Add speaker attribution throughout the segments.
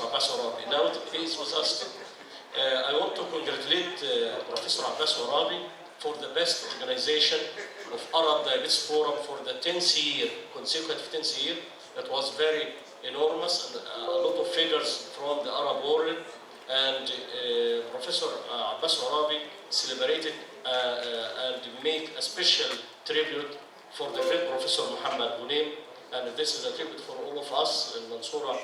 Speaker 1: Abbas Orabi. Now he is with us. I want to congratulate Professor Abbas Orabi for the best organization of Arab Diabetes Forum for the 10th year, consecutive 10th year. It was very enormous and a lot of figures from the Arab world. And Professor Abbas Orabi celebrated and made a special tribute for the great Professor Muhammad Ghunem. And this is a tribute for all of us in Mansoura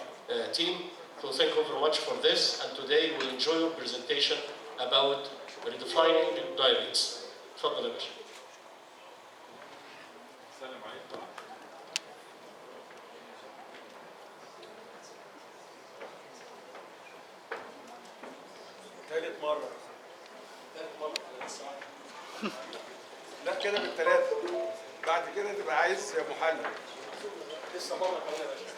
Speaker 1: team. So thank you very much for this. And today we'll enjoy your presentation about redefining diabetes. تفضل يا باشا.
Speaker 2: السلام عليكم. ثالث مرة. لا كده بالثلاثة. بعد كده تبقى عايز محلل. لسه مرة كمان يا باشا.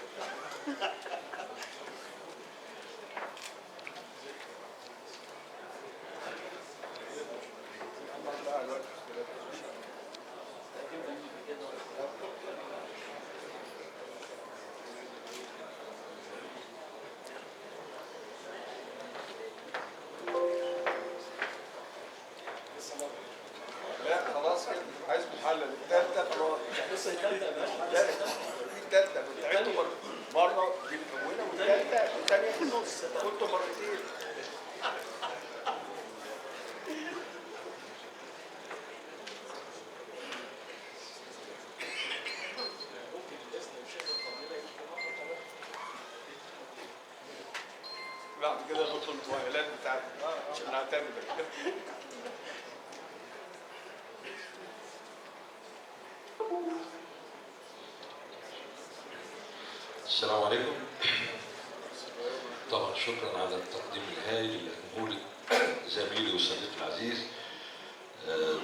Speaker 2: لا خلاص كده عايز محلل الثالثة خلاص. لسه الثالثة يا باشا. لا الثالثة بتعيدوا مرة دي الأولى والثالثة الثانية في النص. قلتوا مرتين. بعد كده ندخل المؤهلات بتاعتنا عشان نعتمد.
Speaker 3: السلام عليكم. طبعا شكرا على التقديم الهائل اللي قدمه لي زميلي وصديقي العزيز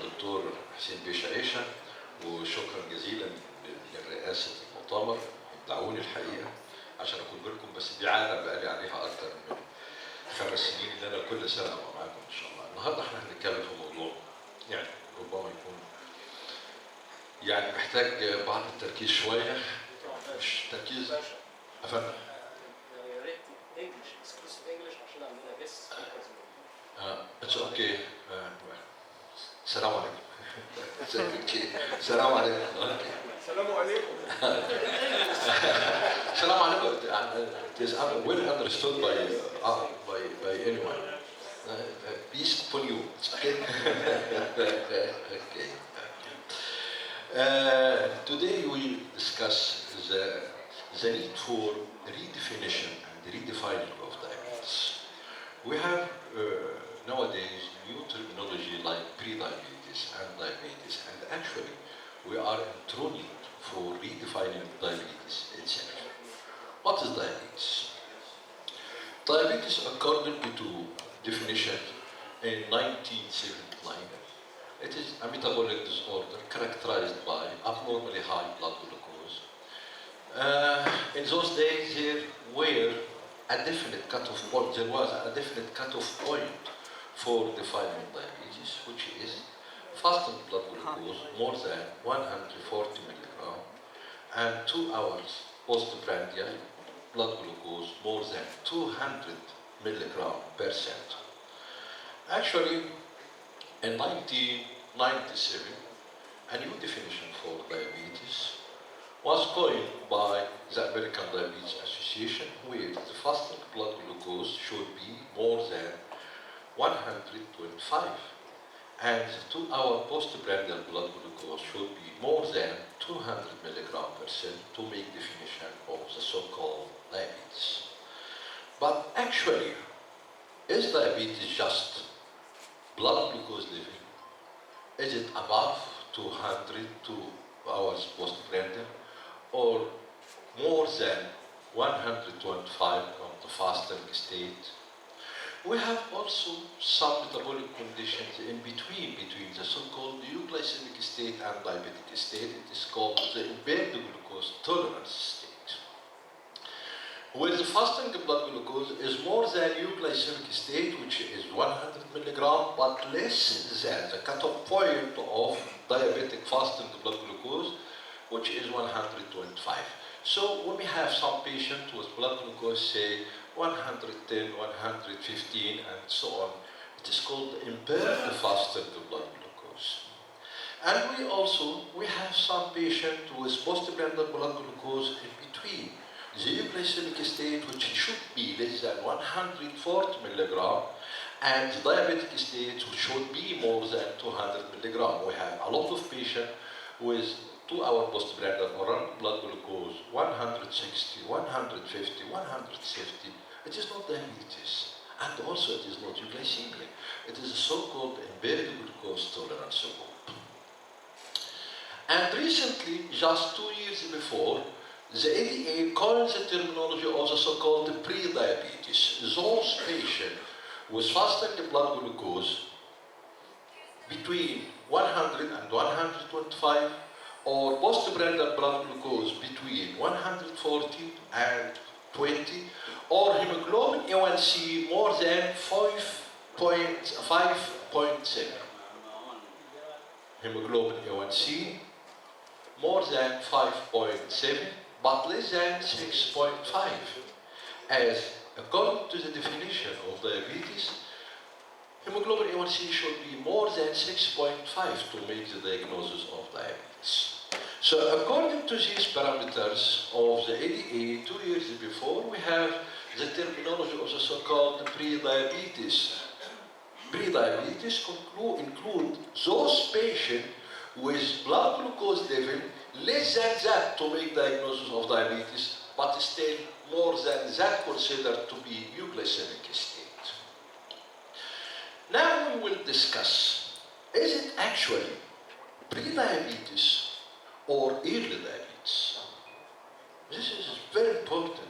Speaker 3: دكتور حسين بيه عيشه، وشكرا جزيلا لرئاسه المؤتمر. دعوني الحقيقه عشان اكون لكم، بس دي عاده بقالي عليها اكثر من 5 سنين ان انا كل سنه ابقى معاكم ان شاء الله. النهارده احنا هنتكلم في موضوع يعني ربما يكون يعني محتاج بعض التركيز شويه، مش تركيز افهم.
Speaker 1: يا ريت انجلش اكسكلوسيف انجلش عشان عندنا جيست.
Speaker 3: اتس اوكي. السلام عليكم. السلام عليكم.
Speaker 2: السلام عليكم.
Speaker 3: السلام عليكم. It is well understood by anyone. Peace upon you. It's okay. Okay. Today we discuss the need for redefinition and redefining of diabetes. We have nowadays new terminology like prediabetes and diabetes, and actually we are enthroning for redefining diabetes itself. What is diabetes? Diabetes, according to definition in 1979, it is a metabolic disorder characterized by abnormally high blood glucose. In those days, there were a definite cutoff point. There was a definite cutoff point for defining diabetes, which is fasting blood glucose more than 140 milligram, and 2 hours postprandial blood glucose more than 200 milligram per cent. Actually, in 1997, a new definition for diabetes was coined by the American Diabetes Association, where the fasting blood glucose should be more than 125, and the 2-hour postprandial blood glucose should be more than 200 milligram per cent to make definition of the so-called diabetes. But actually, is diabetes just blood glucose level? Is it above 200 2 hours postprandial, or more than 125 on the fasting state? We have also some metabolic conditions in between the so-called euglycemic state and diabetic state. It is called the impaired glucose tolerance state, where the fasting blood glucose is more than euglycemic state, which is 100 milligram, but less than the cutoff point of diabetic fasting blood glucose, which is 125. So when we have some patient with blood glucose, say 110, 115, and so on. It is called impaired fasted blood glucose. And we have some patients with postprandial blood glucose in between. The euglycemic state, which should be less than 140 milligram, and the diabetic state, which should be more than 200 milligram. We have a lot of patients with 2-hour postprandial blood glucose, 160, 150, 170. It is not diabetes, and also it is not euglycemia. It is a so-called impaired glucose tolerance group. And recently, just 2 years before, the ADA coined the terminology of the so-called prediabetes. Those patients with fasting blood glucose between 100 and 125, or postprandial blood glucose between 140 and 20, or hemoglobin A1C more than 5.7. Hemoglobin A1C more than 5.7, but less than 6.5. As according to the definition of diabetes, hemoglobin A1C should be more than 6.5 to make the diagnosis of diabetes. So according to these parameters of the ADA 2 years before, we have the terminology of the so-called prediabetes. Prediabetes include those patients with blood glucose level less than that to make diagnosis of diabetes, but still more than that considered to be euglycemic state. Now we will discuss, is it actually prediabetes or early diabetes? This is very important.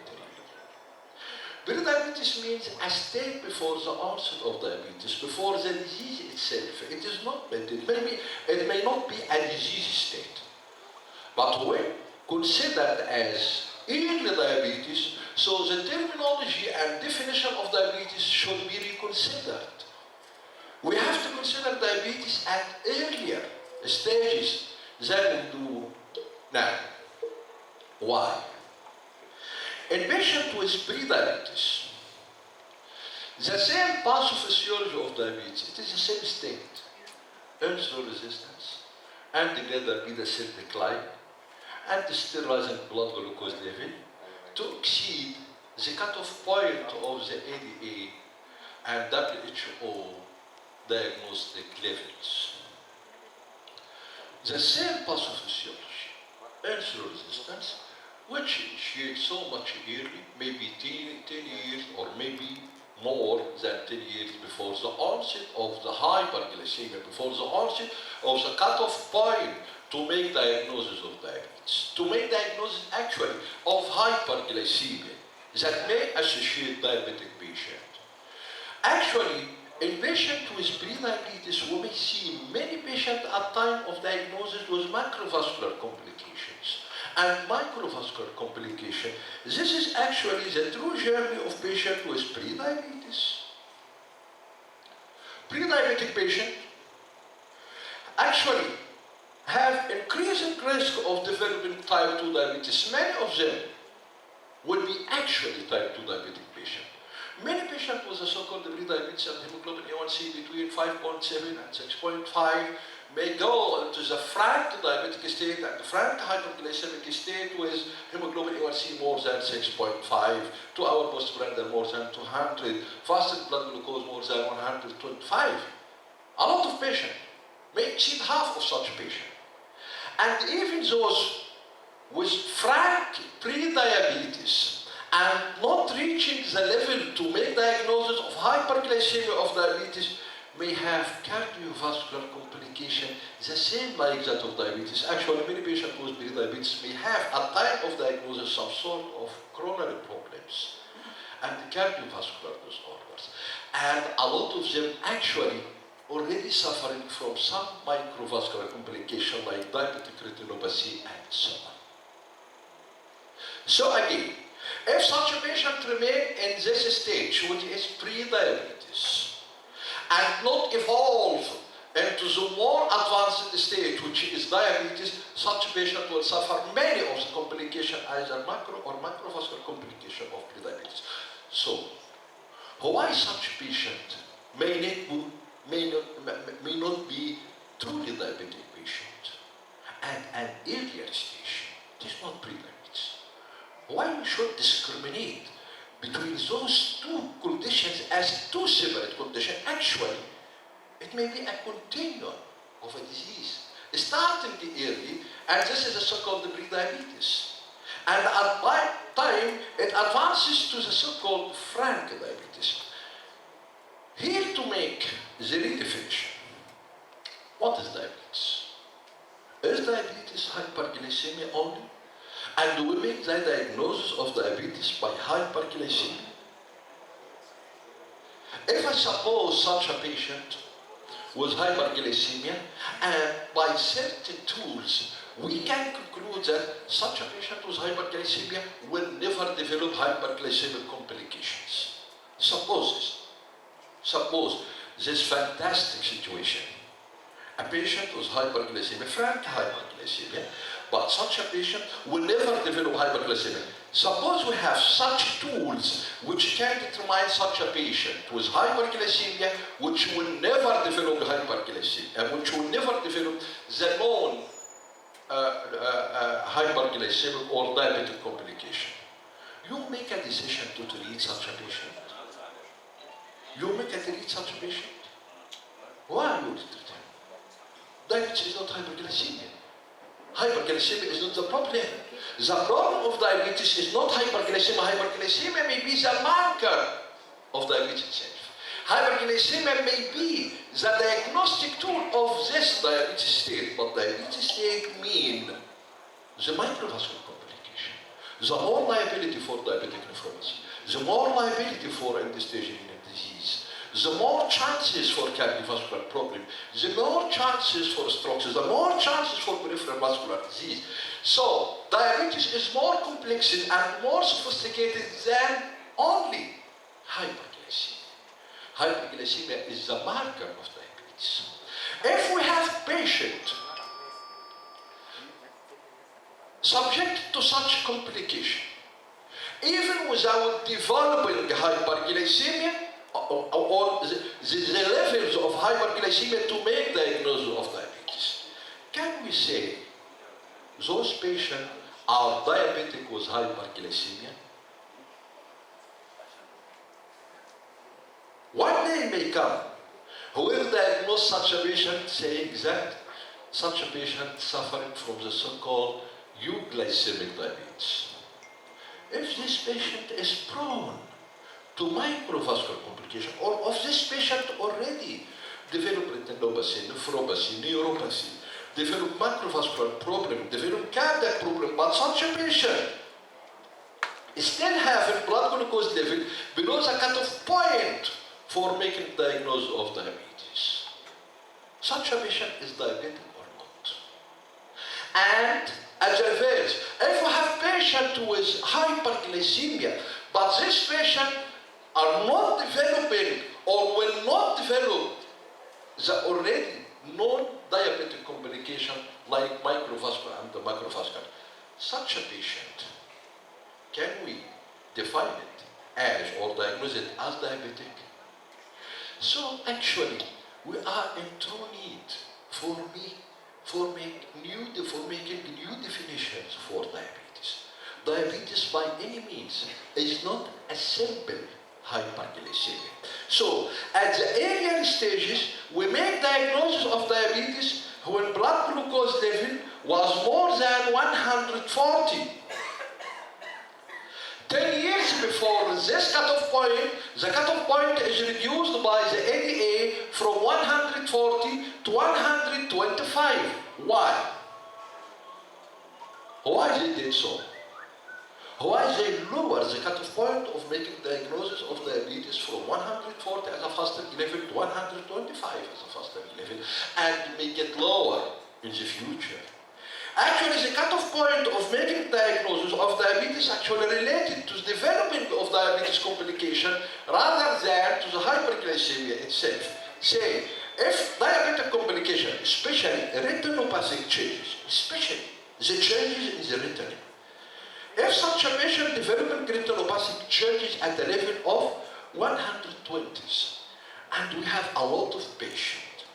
Speaker 3: Prediabetes means a state before the onset of diabetes, before the disease itself. It is not, it may not be a disease state. But when considered as early diabetes, so the terminology and definition of diabetes should be reconsidered. We have to consider diabetes at earlier stages than we do now. Why? In patients with prediabetes, the same pathophysiology of diabetes, it is the same state. Insulin resistance, anti-gliadal beta cell decline, anti-sterilizing blood glucose level to exceed the cutoff point of the ADA and WHO diagnostic levels. The same pathophysiology, insulin resistance, which initiates so much early, maybe 10 years or maybe more than 10 years before the onset of the hyperglycemia, before the onset of the cutoff point to make diagnosis of diabetes, to make diagnosis actually of hyperglycemia that may associate diabetic patient. Actually, in patients with prediabetes, we may see many patients at time of diagnosis with macrovascular complications. And microvascular complication, this is actually the true journey of patients with prediabetes. Prediabetic patients actually have increasing risk of developing type 2 diabetes. Many of them will be actually type 2 diabetic patients. Many patients with the so-called prediabetes and hemoglobin A1C between 5.7 and 6.5 may go into the frank diabetic state and the frank hyperglycemic state with hemoglobin A1C more than 6.5, 2-hour postprandial more than 200, fasted blood glucose more than 125. A lot of patients may exceed half of such patients. And even those with frank pre-diabetes and not reaching the level to make diagnosis of hyperglycemia of diabetes may have cardiovascular complication the same like that of diabetes. Actually, many patients with prediabetes may have at time of diagnosis some sort of coronary problems and cardiovascular disorders. And a lot of them actually already suffering from some microvascular complication like diabetic retinopathy and so on. So again, if such a patient remain in this stage, which is pre-diabetes, and not evolve into the more advanced state, which is diabetes, such patient will suffer many of the complications, either macro or macrovascular complication of prediabetes. So, why such patient may not be truly diabetic patient at an earlier stage. It is not prediabetes. Why we should discriminate between those two conditions as two separate conditions? Actually, it may be a continuum of a disease, starting early, and this is a so-called prediabetes. And at my time, it advances to the so-called frank diabetes. Here to make the redefinition. What is diabetes? Is diabetes hyperglycemia only? And do we make the diagnosis of diabetes by hyperglycemia? If I suppose such a patient with hyperglycemia, and by certain tools, we can conclude that such a patient with hyperglycemia will never develop hyperglycemic complications. Suppose this fantastic situation. A patient with hyperglycemia, frank hyperglycemia, but such a patient will never develop hyperglycemia. Suppose we have such tools which can determine such a patient with hyperglycemia, which will never develop hyperglycemia, which will never develop the known hyperglycemic or diabetic complication. You make a decision to treat such a patient. You make a treat such a patient. Why would you treat him? Diabetes is not hyperglycemia. Hyperglycemia is not the problem. The problem of diabetes is not hyperglycemia. Hyperglycemia may be the marker of diabetes itself. Hyperglycemia may be the diagnostic tool of this diabetes state, but diabetes state means the microvascular complication, the more liability for diabetic nephropathy, the more liability for end-stage renal disease, the more chances for cardiovascular problem, the more chances for strokes, the more chances for peripheral vascular disease. So, diabetes is more complex and more sophisticated than only hyperglycemia. Hyperglycemia is the marker of diabetes. If we have patient subject to such complication, even without developing hyperglycemia, or the levels of hyperglycemia to make diagnosis of diabetes, can we say those patients are diabetic with hyperglycemia? One day may come who will diagnose such a patient saying that such a patient suffering from the so-called euglycemic diabetes. If this patient is prone to microvascular complication, or if this patient already developed retinopathy, nephropathy, neuropathy, developed macrovascular problem, developed cardiac problem, but such a patient still having blood glucose level below the cutoff point for making diagnosis of diabetes. Such a patient is diabetic or not. And at the reverse, if we have patient with hyperglycemia, but this patient are not developing or will not develop the already known diabetic complication like microvascular and the macrovascular, such a patient, can we define it as or diagnose it as diabetic? So actually, we are in true need for making new definitions for diabetes. Diabetes by any means is not a simple hyperglycemia. So at the earlier stages, we make diagnosis of diabetes when blood glucose level was more than 140. 10 years before this cutoff point, the cutoff point is reduced by the ADA from 140 to 125. Why? Why they did so? Why they lower the cutoff point of making diagnosis of diabetes from 140 as a fasting level to 125 as a fasting level, and may get lower in the future? Actually, the cutoff point of making diagnosis of diabetes actually related to the development of diabetes complication rather than to the hyperglycemia itself. Say, if diabetic complication, especially retinopathic changes, especially the changes in the retina, if such a patient developing retinopathic changes at the level of 120s, and we have a lot of patients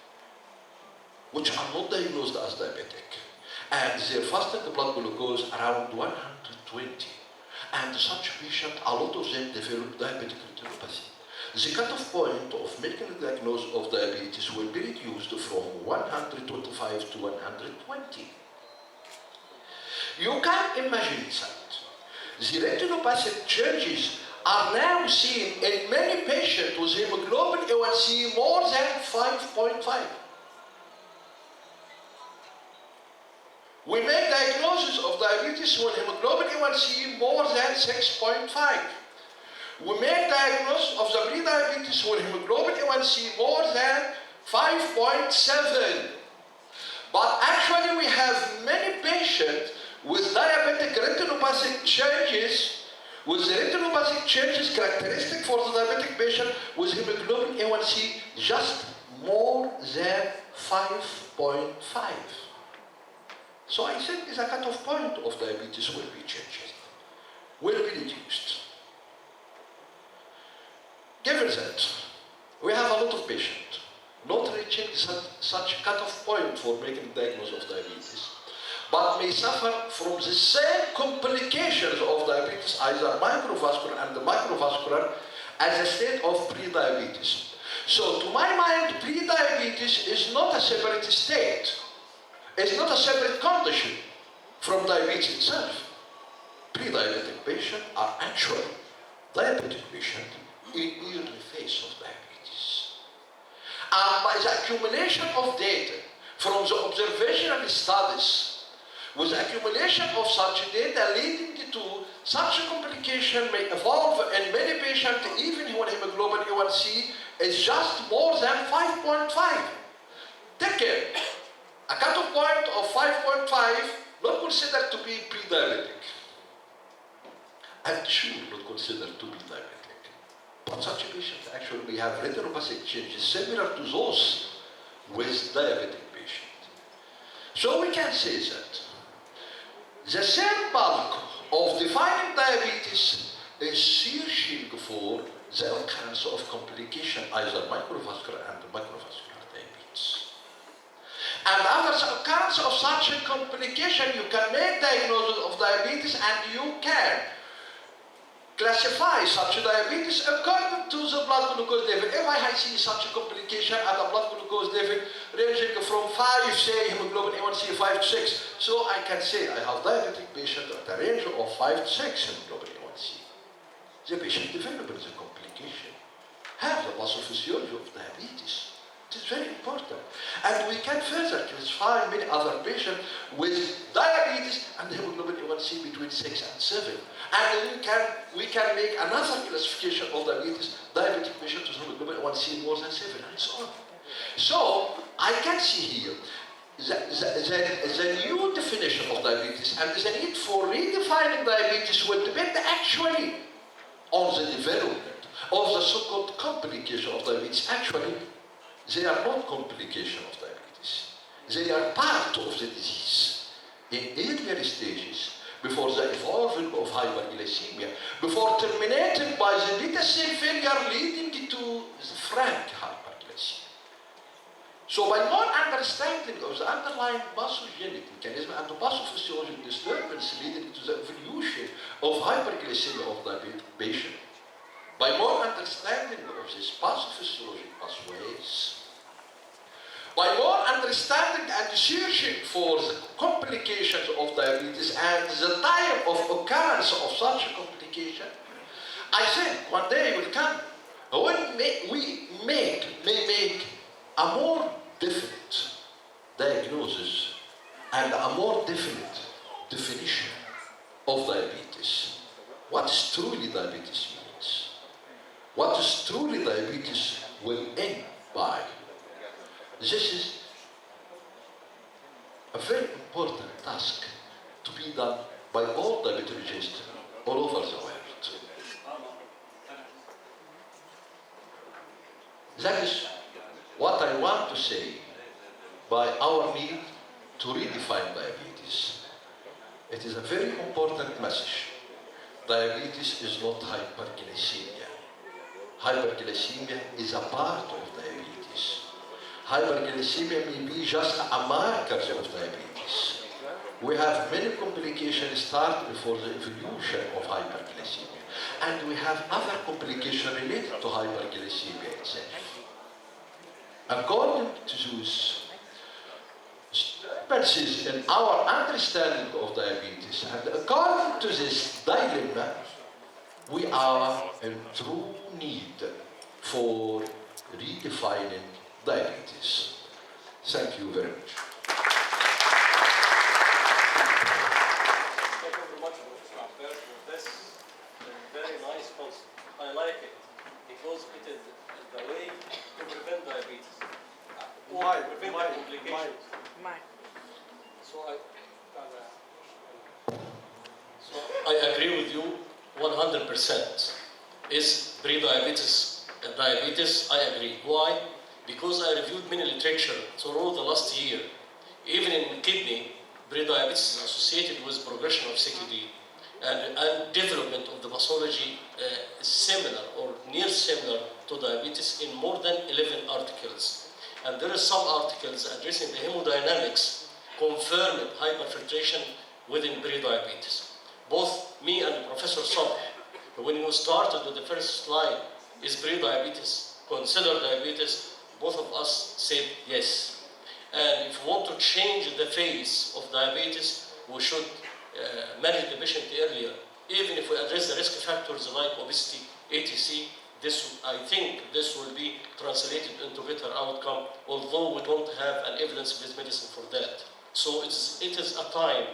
Speaker 3: which are not diagnosed as diabetic, and their fasting blood glucose around 120. And such patients, a lot of them develop diabetic retinopathy. The cutoff point of medical diagnosis of diabetes will be reduced from 125 to 120. You can imagine that the retinopathic changes are now seen in many patients with hemoglobin A1C more than 5.5. We make diagnosis of diabetes when hemoglobin A1C more than 6.5. We make diagnosis of the prediabetes when hemoglobin A1C more than 5.7. But actually we have many patients with diabetic retinopathic changes, with the retinopathic changes characteristic for the diabetic patient with hemoglobin A1C just more than 5.5. So I think the cutoff point of diabetes will be changed, will be reduced. Given that we have a lot of patients not reaching such cutoff point for making diagnosis of diabetes, but may suffer from the same complications of diabetes, either microvascular and macrovascular, as a state of prediabetes. So to my mind, prediabetes is not a separate state. It's not a separate condition from diabetes itself. Pre-diabetic patients are actually diabetic patients in early phase of diabetes. And by the accumulation of data from the observational studies, with the accumulation of such data leading to such a complication may evolve in many patients even when hemoglobin A1C is just more than 5.5. Take care. A cutoff point of 5.5 not considered to be pre-diabetic, and sure not considered to be diabetic. But such patients actually may have retinopathic changes similar to those with diabetic patients. So we can say that the same bulk of defining diabetes is searching for the occurrence of complication, either microvascular and macrovascular diabetes. And after the occurrence of such a complication, you can make diagnosis of diabetes and you can classify such diabetes according to the blood glucose level. If I see such a complication at a blood glucose level ranging from 5, say, hemoglobin A1C 5 to 6, so I can say I have diabetic patient at a range of 5 to 6 hemoglobin A1C. The patient develops the complication, have the pathophysiology of diabetes. It is very important. And we can further classify many other patients with diabetes and hemoglobin A1C between 6 and 7. And we can make another classification of diabetes, diabetic patients with hemoglobin A1C more than 7, and so on. So I can see here the new definition of diabetes and the need for redefining diabetes will depend actually on the development of the so-called complication of diabetes. Actually, they are not complication of diabetes. They are part of the disease in earlier stages, before the evolving of hyperglycemia, before terminated by the beta cell failure leading to the frank hyperglycemia. So by more understanding of the underlying pathogenic mechanism and the pathophysiologic disturbance leading to the evolution of hyperglycemia of diabetic patient, by more understanding of these pathophysiologic pathways, by more understanding and searching for the complications of diabetes and the time of occurrence of such a complication, I think one day will come when we may make a more definite diagnosis and a more definite definition of diabetes. What is truly diabetes means? What is truly diabetes will end by? This is a very important task to be done by all diabetologists all over the world. That is what I want to say by our need to redefine diabetes. It is a very important message. Diabetes is not hyperglycemia. hyperglycemia is a part of diabetes. Hyperglycemia may be just a marker of diabetes. We have many complications start before the evolution of hyperglycemia. And we have other complications related to hyperglycemia itself. According to those differences in our understanding of diabetes, and according to this dilemma, we are in true need for redefining diabetes. Thank you very much.
Speaker 4: Thank you very much, Professor Abbas, for this very nice concept. I like it because it is the way to prevent diabetes. Or prevent complications. So
Speaker 1: I agree with you 100%. Is pre-diabetes diabetes? I agree. Why? Because I reviewed many literature through the last year. Even in kidney, pre-diabetes is associated with progression of CKD and development of the pathology is similar or near similar to diabetes in more than 11 articles. And there are some articles addressing the hemodynamics confirming hyperfiltration within pre-diabetes. Both me and Professor Sabh, when you started with the first slide, is pre-diabetes considered diabetes? Both of us said yes. And if we want to change the face of diabetes, we should manage the patient earlier. Even if we address the risk factors like obesity, ATC, I think this will be translated into better outcome, although we don't have an evidence-based medicine for that. So it is a time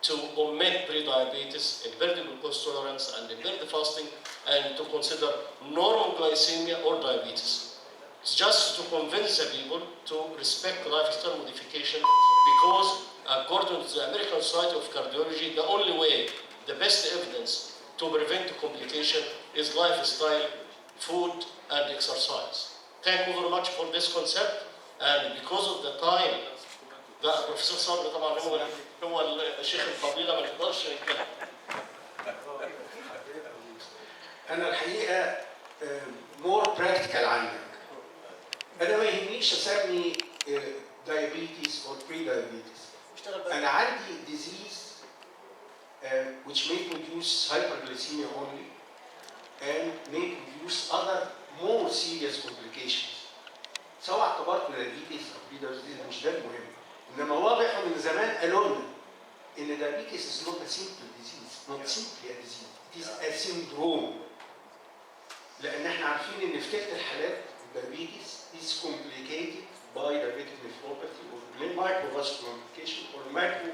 Speaker 1: to omit pre-diabetes, impaired glucose tolerance, and impaired fasting, and to consider normal glycemia or diabetes. It's just to convince the people to respect lifestyle modification, because according to the American Society of Cardiology, the only way, the best evidence to prevent complication is lifestyle, food, and exercise. Thank you very much for this concept, and because of the time, ده بروفيسور صبري طبعا هو الشيخ الفضيله ما نقدرش نتكلم.
Speaker 2: انا الحقيقه مور براكتيكال عنك. انا ما يهمنيش اسمي diabetes or pre-diabetes. انا عندي disease which may produce hyperglycemia only and may produce other more serious complications. سواء اعتبرت diabetes او pre-diabetes مش ده المهم. انما واضح من زمان قالوا لنا ان diabetes is not a simple disease, not simply a disease, it is a syndrome. لان احنا عارفين ان في تلت الحالات diabetes is complicated by diabetic nephropathy or microvascular complication or micro